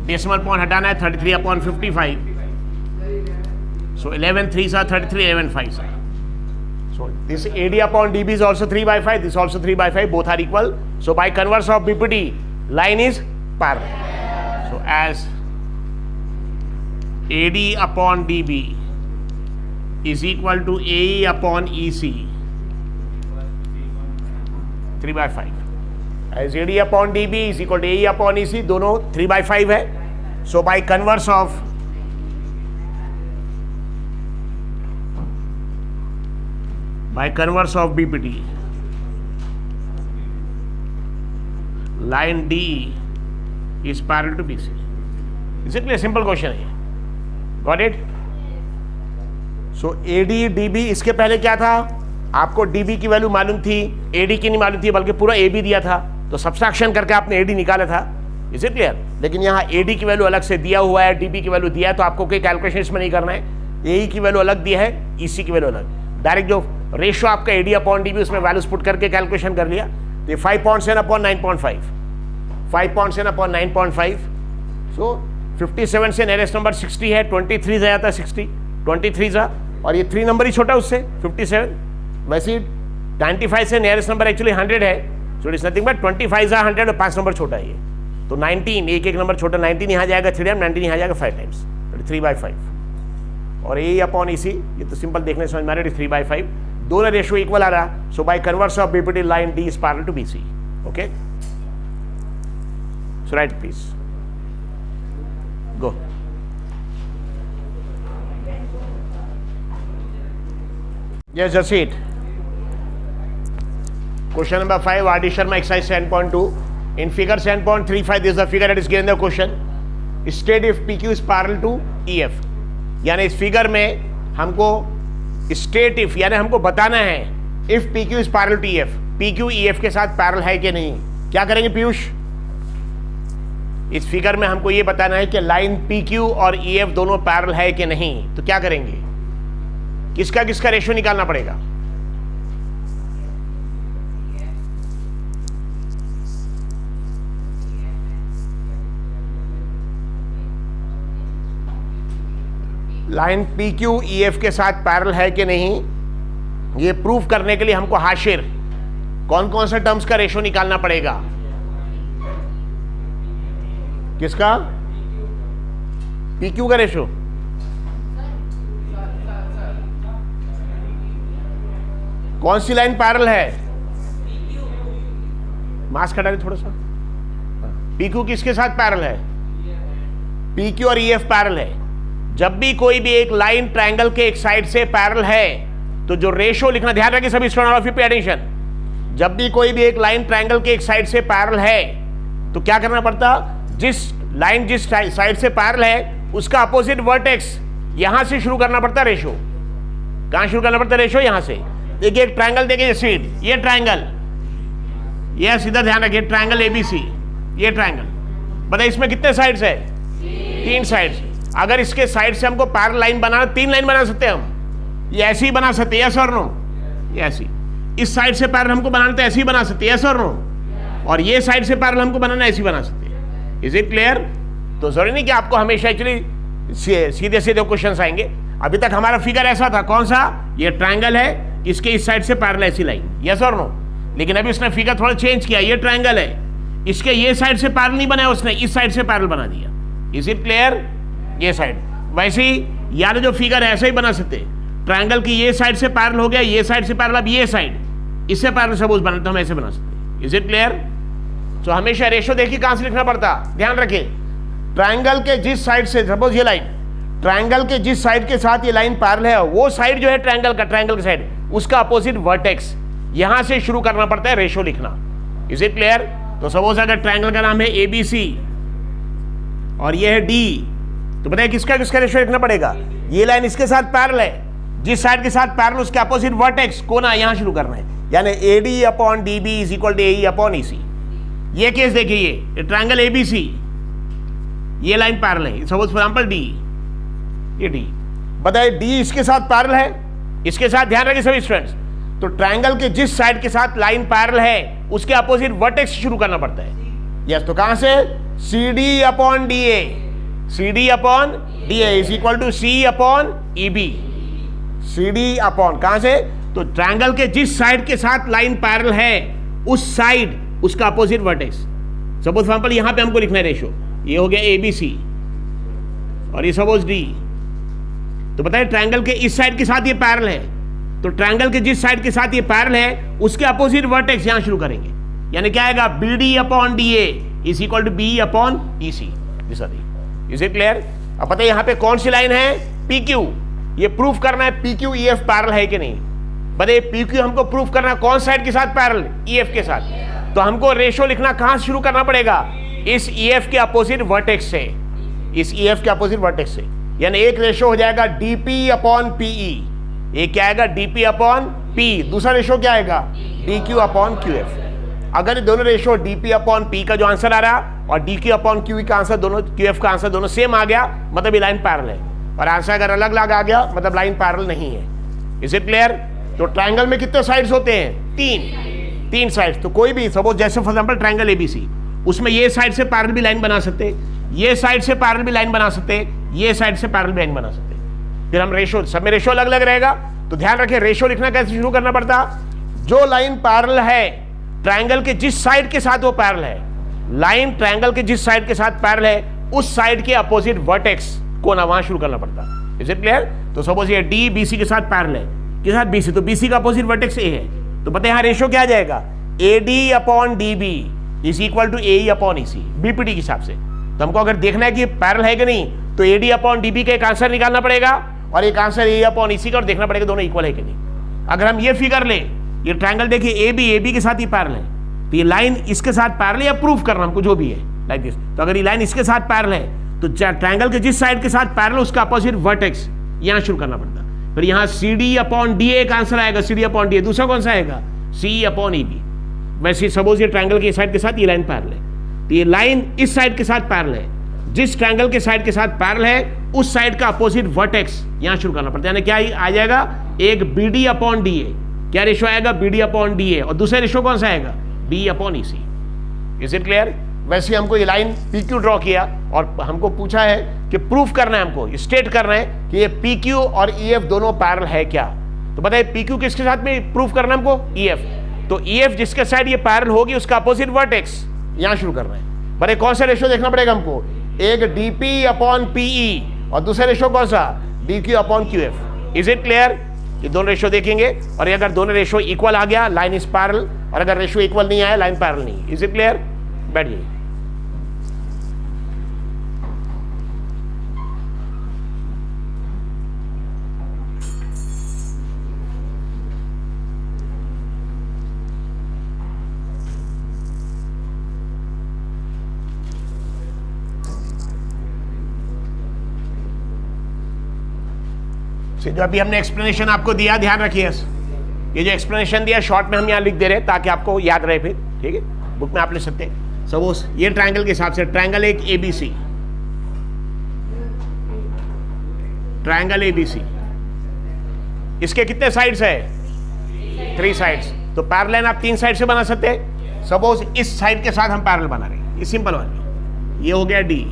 Decimal point हटाना है 33 upon 55. So 11 3s are 33, 11 5s are. So this AD upon DB is also 3/5. This also 3/5. Both are equal. So by converse of BPT, line is parallel. So as AD upon DB is equal to AE upon EC, 3/5. As AD upon DB is equal to AE upon EC, दोनों 3/5 है. So by converse of BPT, line DE is parallel to BC. Is it clear? Simple question है. Got it? So AD DB, इसके पहले क्या था? आपको DB की value मालूम थी, AD की नहीं मालूम थी, बल्कि पूरा AB दिया था, तो सब्सट्रैक्शन करके आपने AD निकाला था. Is it clear? लेकिन यहाँ AD की वैल्यू अलग से दिया हुआ है, DB की वैल्यू दिया है, तो आपको कोई कैलकुलेशन इसमें नहीं करना है. AE की वैल्यू अलग दिया है, EC की वैल्यू अलग. डायरेक्ट जो रेशियो आपका AD अपॉन DB उसमें वैल्यूज पुट करके कैलकुलेशन कर लिया. तो 5.7 अपॉन 9.5, 5.7 अपॉन 9.5. सो 57 से नियरेस्ट नंबर 60 है, 23 से आता है 60, 23 जा, और ये 3 नंबर ही छोटा उससे 57. वैसे 95 से नियरेस्ट नंबर एक्चुअली 100 है. सो इट इज नथिंग बट 25 जा 100 और 5 नंबर छोटा है ये. तो 19, एक नंबर छोटा, 19 यहाँ जाएगा 3 टाइम, 19 यहाँ जाएगा 5 टाइम्स, 3/5. और AE अपॉन EC, ये तो सिंपल देखने समझ में आ रहा है, 3/5. दोनों रेशियो इक्वल आ रहा. So by converse of BPT, line D is parallel to BC. Okay, so right please go. Yes, that's it. Question number 5, R.D. Sharma, exercise 7.2. In figure 7.35, this is the figure that is given in the question. State if PQ is parallel to EF. यानी इस figure में हमको state if, यानी हमको बताना है if PQ is parallel to EF, PQ EF के साथ पैरेलल है कि नहीं. क्या करेंगे पीयूष? इस फिगर में हमको ये बताना है कि लाइन PQ और EF दोनों पैरेलल है कि नहीं. तो क्या करेंगे? किसका किसका रेशियो निकालना पड़ेगा? लाइन PQ EF के साथ पैरेलल है कि नहीं, ये प्रूफ करने के लिए हमको हाशिर कौन कौन से टर्म्स का रेशियो निकालना पड़ेगा? किसका? PQ का रेशियो. कौन सी लाइन पैरेलल है? मास्क हटा दे थोड़ा सा. PQ किसके साथ पैरेलल है? PQ और EF पैरेलल है. जब भी कोई भी एक लाइन ट्रायंगल के एक साइड से पैरेलल है, तो जो रेशियो लिखना, ध्यान रखिए सभी student of you pay attention. जब भी कोई भी एक लाइन ट्रायंगल के एक साइड से पैरेलल है, तो क्या करना पड़ता? जिस लाइन जिस साइड से पैरेलल है उसका अपोजिट वर्टेक्स यहां से शुरू करना पड़ता रेशियो. कहां शुरू करना पड़ता रेशियो? यहां से. देखिए एक ट्रायंगल देखिए, सीट, ये ट्रायंगल, ये सीधा ध्यान रखिए, ट्रायंगल ABC, ये ट्रायंगल. बताइए इसमें कितने साइड्स है? 3 साइड्स. अगर इसके साइड से हमको पैरेलल लाइन बनाना, 3 लाइन बना सकते हैं हम. ये ऐसे ही बना सकते हैं, यस और नो? ये ऐसी. इस साइड से पैरेलल हमको बनाना तो ऐसे ही बना सकते हैं, यस और नो? और ये साइड से पैरेलल हमको बनाना ऐसे ही बना सकते हैं. Is it clear? तो जरूरी नहीं कि आपको हमेशा एक्चुअली सीधे सीधे क्वेश्चंस आएंगे. अभी तक हमारा फिगर ऐसा था, कौन सा? ये ट्रायंगल है, इसके इस साइड से पैरेलल ऐसी लाइन, यस और नो? लेकिन अभी उसने फिगर थोड़ा चेंज किया. ये ट्रायंगल है, इसके ये साइड से पैरेलल नहीं बनाया उसने, इस साइड से पैरेलल बना दिया. Is it clear? ये साइड. वैसे ही यार जो फिगर है ऐसे ही बना सकते. ट्रायंगल की ये साइड से पैरेलल हो गया, ये साइड से पैरेलल, अब ये साइड इससे पैरेलल सपोज बनाते हम ऐसे बना सकते. Is it clear? तो हमेशा रेशियो देखिए कहां से लिखना पड़ता, ध्यान रखिए. ट्रायंगल के जिस साइड से, सपोज ये लाइन, ट्रायंगल के जिस साइड के साथ ये लाइन पैरेलल है, वो साइड जो है ट्रायंगल का, ट्रायंगल की साइड, उसका अपोजिट वर्टेक्स, यहां से शुरू करना पड़ता है रेशो लिखना। Is it clear? तो सपोज अगर ट्रायंगल का नाम है ABC और ये है D, तो बताइए किसका किसका रेशो लिखना पड़ेगा? ये लाइन इसके साथ पैरेलल है, जिस साइड के साथ पैरेलल उसके अपोजिट वर्टेक्स कोना यहां शुरू करना है, यानी AD/DB is equal to AE/EC। ये केस देखिए, ये ट्रायंगल ABC, ये लाइन पैरेलल है, सपोज फॉर एग्जांपल D, ये D, बताइए D इसके साथ पैरेलल है, इसके साथ, ध्यान रखिए सभी स्टूडेंट्स, तो ट्रायंगल के जिस साइड के साथ लाइन पैरेलल है उसके अपोजिट वर्टेक्स शुरू करना पड़ता है। यस, तो कहां से? CD/DA, CD/DA is equal to C/EB, कहां से? तो ट्रायंगल के जिस साइड के साथ लाइन पैरेलल है उस साइड, उसका opposite vertex. Suppose for example यहां पे हमको लिखना है रेशो, ये हो गया ABC और ये सपोज D, तो बताइए ट्रायंगल के इस साइड के साथ ये पैरेलल है, तो ट्रायंगल के जिस साइड के साथ ये पैरेलल है उसके अपोजिट वर्टेक्स यहां शुरू करेंगे, यानी क्या आएगा? BD/DA is equal to BE/EC। Is it clear? अब पता है यहां पे कौन सी लाइन है? PQ। ये प्रूफ करना है PQ EF पैरेलल है कि नहीं। बताइए PQ हमको प्रूफ करना है कौन साइड के साथ पैरेलल? EF के साथ। तो हमको रेशो लिखना कहां से शुरू करना पड़ेगा? इस EF के अपोजिट वर्टेक्स से, इस EF के अपोजिट वर्टेक्स से, यानी एक रेशो हो जाएगा DP/PE, एक क्या आएगा? DP/P। दूसरा रेशो क्या आएगा? DQ/QF। अगर ये दोनों रेशो DP/P का जो आंसर आ रहा और DQ/QE का आंसर दोनों, QF का आंसर दोनों सेम आ गया, मतलब ये लाइन पैरेलल है, और आंसर अगर अलग अलग आ गया मतलब लाइन पैरेलल नहीं है। Is it clear? तो ट्रायंगल में कितने साइड्स होते हैं? तीन साइड्स। तो कोई भी, सपोज जैसे फॉर एग्जांपल ट्रायंगल ABC, उसमें ये साइड से पैरेलल भी लाइन बना सकते हैं, ये साइड से पैरेलल भी लाइन बना सकते हैं, ये साइड से पैरेलल भी लाइन बना सकते हैं। फिर हम रेशो, सब में रेशो अलग अलग रहेगा, तो ध्यान रखिए रेशो लिखना कैसे शुरू करना पड़ता? जो लाइन पैरेलल है ट्रायंगल के जिस साइड के साथ वो पैरेलल है, लाइन ट्रायंगल के जिस साइड के साथ पैरेलल है उस साइड के अपोजिट वर्टेक्स कोना वहां शुरू करना पड़ता। Is it clear? तो सपोज ये D BC के साथ पैरेलल है, के साथ BC, तो BC का अपोजिट वर्टेक्स A है, तो पता है यहाँ रेशो क्या आ जाएगा? AD/DB is equal to AE/EC, BPD के हिसाब से। तो हमको अगर देखना है कि पैरेलल है कि नहीं, तो AD/DB का एक आंसर निकालना पड़ेगा और एक आंसर AE/EC का, और देखना पड़ेगा दोनों इक्वल है कि नहीं। अगर हम ये फिगर ले, ये ट्रायंगल देखिए AB के साथ ही पैरेलल है, तो ये लाइन इसके साथ पैरेलल, या प्रूफ करना हमको जो भी है लाइक दिस। तो अगर ये लाइन इसके साथ पैरेलल है तो ट्रायंगल के जिस साइड के साथ पैरेलल उसका अपोजिट वर्टेक्स यहां शुरू करना पड़ता। फिर यहां CD/DA का आंसर आएगा, CD/DA। दूसरा कौन सा आएगा? CE/EB। वैसे सपोज ये ट्रायंगल के साइड के साथ ये लाइन पैरेलल है, तो ये लाइन इस साइड के साथ पैरेलल है, जिस ट्रायंगल के साइड के साथ पैरेलल है उस साइड का अपोजिट वर्टेक्स यहां शुरू करना पड़ता है, यानी क्या आ जाएगा? एक BD/DA, क्या रेशो आएगा? BD/DA, और दूसरा रेशो कौन सा आएगा? BE/EC। Is it clear? वैसे हमको ये लाइन PQ ड्रॉ किया और हमको पूछा है कि प्रूफ करना है, हमको स्टेट करना है कि ये PQ और EF दोनों पैरेलल है क्या। तो बताइए PQ किसके साथ में प्रूफ करना है हमको? EF। तो EF जिसके साइड ये पैरेलल होगी उसका अपोजिट वर्टेक्स यहां शुरू करना है। बताइए कौन सा रेशो देखना पड़ेगा हमको? एक DP/PE और दूसरा रेशो कौन सा? DQ/QF। Is it clear? ये दोनों रेशो देखेंगे, और अगर दोनों रेशो इक्वल आ गया लाइन इज पैरेलल, और अगर रेशो इक्वल नहीं आया लाइन पैरेलल नहीं। Is it clear? बैठिए। जो अभी हमने एक्सप्लेनेशन आपको दिया, ध्यान रखिए, ये जो एक्सप्लेनेशन दिया शॉर्ट में हम यहाँ लिख दे रहे हैं ताकि आपको याद रहे फिर, ठीक है? बुक में आप लिख सकते हैं। सपोज ये ट्रायंगल के हिसाब से, ट्रायंगल एक ABC, ट्रायंगल ABC, इसके कितने साइड्स है? 3 साइड्स। तो पैरेलल आप 3 साइड से बना सकते हैं। सपोज इस साइड के साथ हम पैरेलल बना रहे हैं, ये सिंपल वाली, ये हो गया D।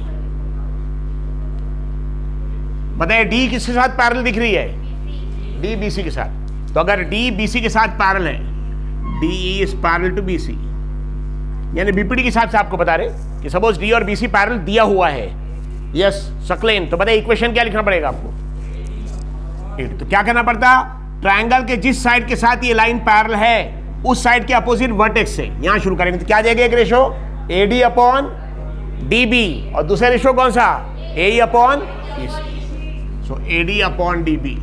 बताइए D किसके साथ पैरेलल दिख रही है? D BC के साथ। तो अगर D BC के साथ पैरेलल है, DE is parallel to BC, यानी BPD के हिसाब से आपको बता रहे कि सपोज D और BC पैरेलल दिया हुआ है, यस सक्लेन। तो बताइए इक्वेशन क्या लिखना पड़ेगा आपको? तो क्या करना पड़ता? ट्रायंगल के जिस साइड के साथ ये लाइन पैरेलल है उस साइड के अपोजिट वर्टेक्स से यहां शुरू करेंगे, तो क्या आ जाएगा? एक रेशो AD/, DB, और दूसरा रेशो कौन सा, AE upon EC. So AD upon DB,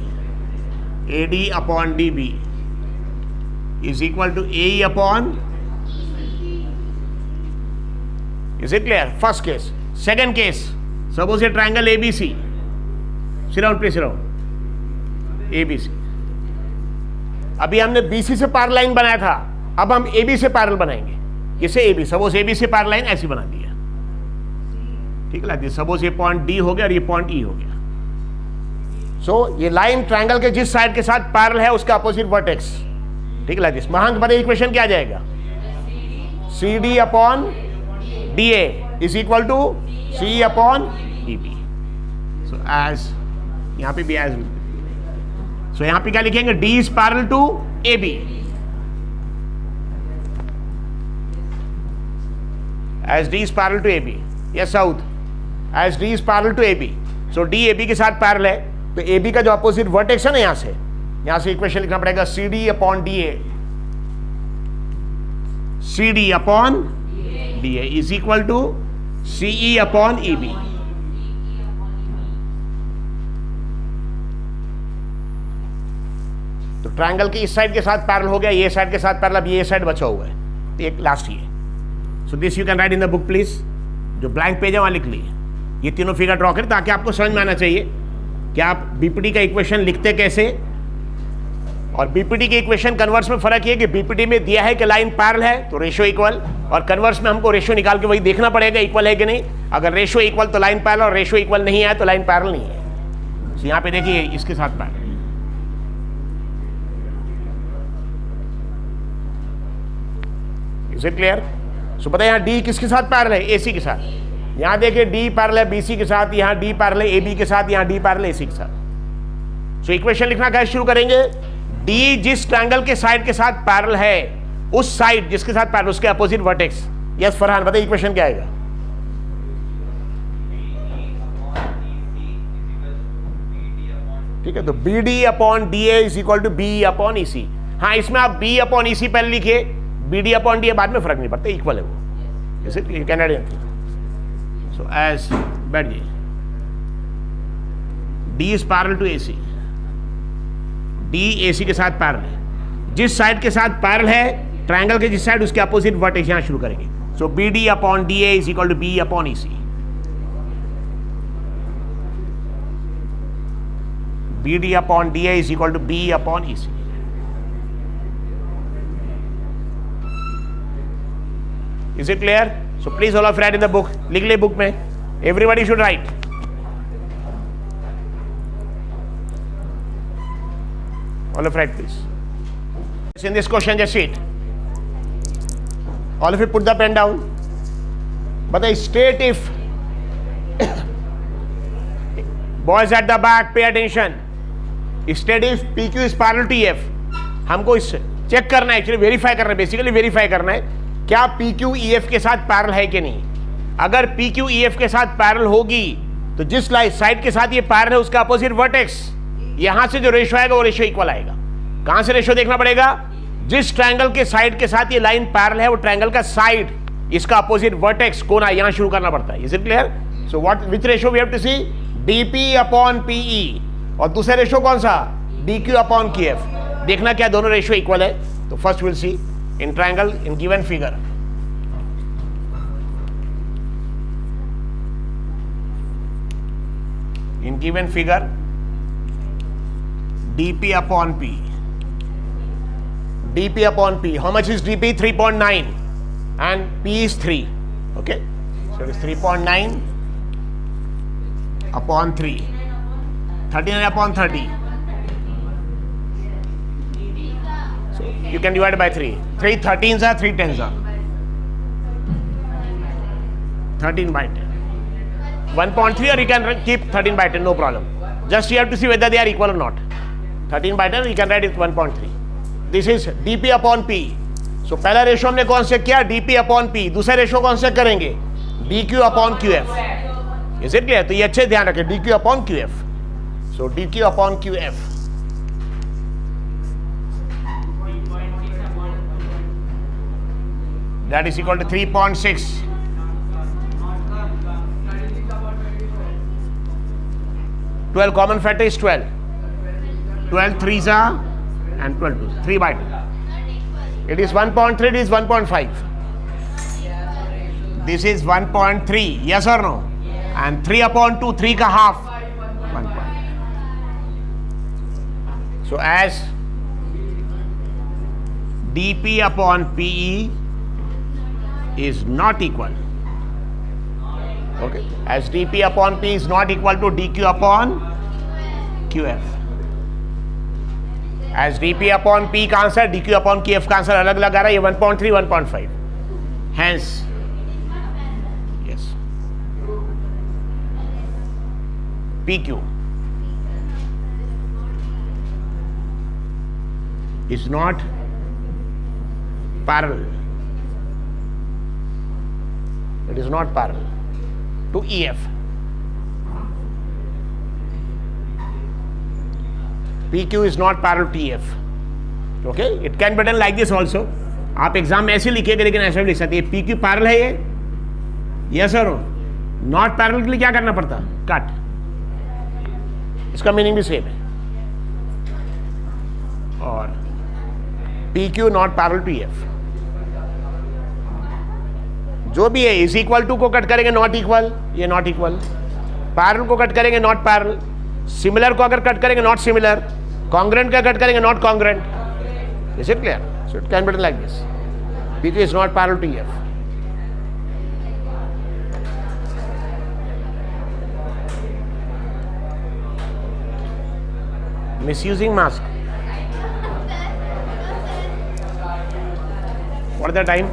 AD upon DB is equal to AE upon. Is it clear? First case. Second case, suppose a triangle ABC. Sit down, please sit down. ABC. अभी हमने BC से parallel line बनाया था, अब हम AB से parallel बनाएंगे. इसे AB, सपोज AB से पैरेलल लाइन ऐसी बना दिया, ठीक है. सपोज ये पॉइंट D हो गया और ये पॉइंट E हो गया. सो ये लाइन ट्रायंगल के जिस साइड के साथ पैरेलल है उसका अपोजिट वर्टेक्स, ठीक है. दिस महांक बड़े इक्वेशन क्या आ जाएगा, CD upon DA is equal to CE upon EB. So as, यहां पे भी एज, सो यहां पे क्या लिखेंगे, D is parallel to AB. As D is parallel to AB, yes south, as D is parallel to AB. So D AB के साथ parallel है, तो AB का जो अपोजिट वर्टेक्स है ना, यहां से इक्वेशन लिखना पड़ेगा CD upon DA, CD upon DA is equal to CE upon EB. तो ट्रायंगल के इस साइड के साथ पैरेलल हो गया, ये साइड के साथ पैरेलल, अब ये साइड बचा हुआ है, तो एक लास्ट ये. So this you can write in the book please. जो ब्लैंक पेज है वहां लिख लिए. ये तीनों फिगर ड्रॉ करें ताकि आपको समझ में आना चाहिए कि आप बीपीटी का इक्वेशन लिखते कैसे. और बीपीटी के इक्वेशन कन्वर्स में फर्क ये कि बीपीटी में दिया है कि लाइन पैरेलल है तो रेशो इक्वल, और कन्वर्स में हमको रेशो निकाल के वही देखना पड़ेगा इक्वल है कि नहीं. अगर रेशो इक्वल तो लाइन पैरेलल, और रेशो इक्वल नहीं है तो लाइन पैरेलल नहीं है. तो यहां पे देखिए इसके साथ parallel. Is it clear? So पता है यहां डी किसके साथ पैरेलल है, एसी के साथ. यहां देखिए डी पैरेलल है बीसी के साथ, यहां डी पैरेलल है एबी के साथ, यहां डी पैरेलल है एसी के साथ. सो इक्वेशन लिखना कैसे शुरू करेंगे, डी जिस ट्रायंगल के साइड के साथ पैरेलल है, उस साइड जिसके साथ पैरेलल उसके अपोजिट वर्टेक्स. यस फरहान बताइए इक्वेशन क्या आएगा. ठीक है, तो BD upon DA is equal to B upon EC. हाँ, इसमें आप B अपॉन EC पहले लिखिए, BD अपॉन DA बाद में फर्क नहीं पड़ता, इक्वल है वो. Is it you can add. So as बैठ जाइए, D is parallel to AC, D AC के साथ पैरेलल है. जिस साइड के साथ पैरेलल है ट्रायंगल के जिस साइड, उसके अपोजिट वर्टेक्स यहां शुरू करेंगे. So BD upon DA is equal to B upon EC. BD upon DA is equal to B upon EC. Is it clear? So please all of you write in the book. लिख ले book में. Everybody should write. All of you write please. In this question just see it. All of you put the pen down. But I state if boys at the back pay attention. State if PQ is parallel to EF. हमको इस check करना है, actually verify करना है, basically verify करना है क्या PQ EF के साथ पैरेलल है कि नहीं. अगर PQ EF के साथ पैरेलल होगी तो जिस साइड के साथ ये पैरेलल है उसका अपोजिट वर्टेक्स, यहां से जो रेशो आएगा वो रेशो इक्वल आएगा. कहां से रेशो देखना पड़ेगा, जिस ट्रायंगल के साइड के साथ ये लाइन पैरेलल है वो ट्रायंगल का साइड, इसका अपोजिट वर्टेक्स कोना यहां शुरू करना पड़ता है. Is it clear? So what which ratio we have to see, DP upon PE, और दूसरा रेशो कौन सा, DQ अपॉन QF. देखना क्या दोनों रेशो इक्वल है. तो first will see in triangle in given figure. In given figure DP upon P, DP upon P. How much is DP? 3.9 and P is 3. Okay, so it is 3.9 upon 3, 39 upon 30. So you can divide by 3. 3 13s are, 3 10s are. 13 by 10. 1.3, or you can keep 13 by 10, no problem. Just you have to see whether they are equal or not. 13 by 10, you can write it 1.3. This is DP upon P. So पहला ratio हमने कौन से किया, DP upon P. दूसरा ratio कौन से करेंगे, DQ upon QF. Is it clear? तो ये अच्छे ध्यान रखें, DQ upon QF. So DQ upon QF that is equal to 3.6 12 common factor is 12. 12 threes are and 12 twos. 3 by 2. It is 1.3, it is 1.5. This is 1.3, yes or no? And 3 upon 2, 3 ka half. 1. So as dP upon PE is not equal. Okay. As dP upon P is not equal to dQ upon QF. As dP upon P का answer dQ upon QF का answer अलग अलग आ रहा है, ये 1.3, 1.5. Hence, yes, PQ is not parallel. It is not parallel to EF. PQ is not parallel to EF. Okay? It can be done like this also. आप exam में ऐसे लिखिएगा, लेकिन ऐसे भी लिख सकते हैं PQ पैरेलल है ये, यस और नो? नॉट पैरेलल के लिए क्या करना पड़ता? कट. इसका मीनिंग भी सेम है. और PQ not parallel to EF. जो भी है इज इक्वल टू को कट करेंगे नॉट इक्वल, ये नॉट इक्वल. पैरेलल को कट करेंगे नॉट पैरेलल. सिमिलर को अगर कट करेंगे नॉट सिमिलर. कॉन्ग्रेंट का कट करेंगे not congruent. Is it clear? So it can be like this. PQ is not parallel to EF. Misusing mask. What is the time?